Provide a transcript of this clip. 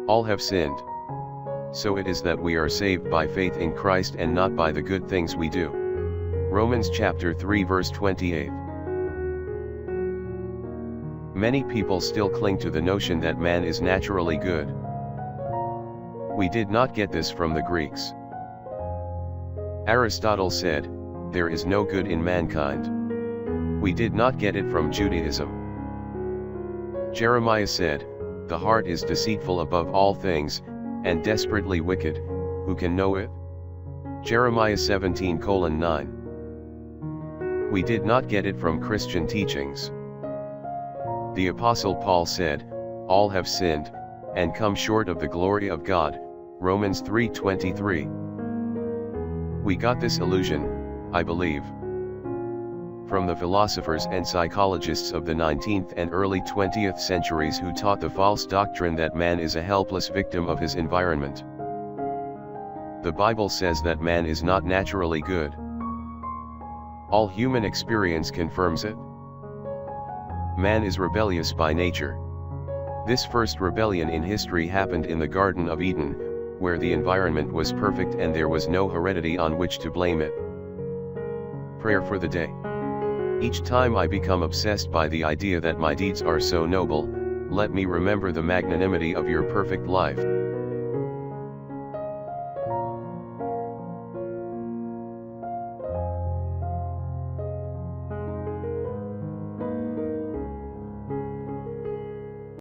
All have sinned. So it is that we are saved by faith in Christ and not by the good things we do. Romans chapter 3 verse 28. Many people still cling to the notion that man is naturally good. We did not get this from the Greeks. Aristotle said, "There is no good in mankind." We did not get it from Judaism. Jeremiah said, "The heart is deceitful above all things, and desperately wicked, who can know it?" Jeremiah 17:9. We did not get it from Christian teachings. The Apostle Paul said, "All have sinned, and come short of the glory of God," Romans 3:23. We got this illusion, I believe, from the philosophers and psychologists of the 19th and early 20th centuries who taught the false doctrine that man is a helpless victim of his environment. The Bible says that man is not naturally good. All human experience confirms it. Man is rebellious by nature. This first rebellion in history happened in the Garden of Eden, where the environment was perfect and there was no heredity on which to blame it. Prayer for the day. Each time I become obsessed by the idea that my deeds are so noble, let me remember the magnanimity of your perfect life.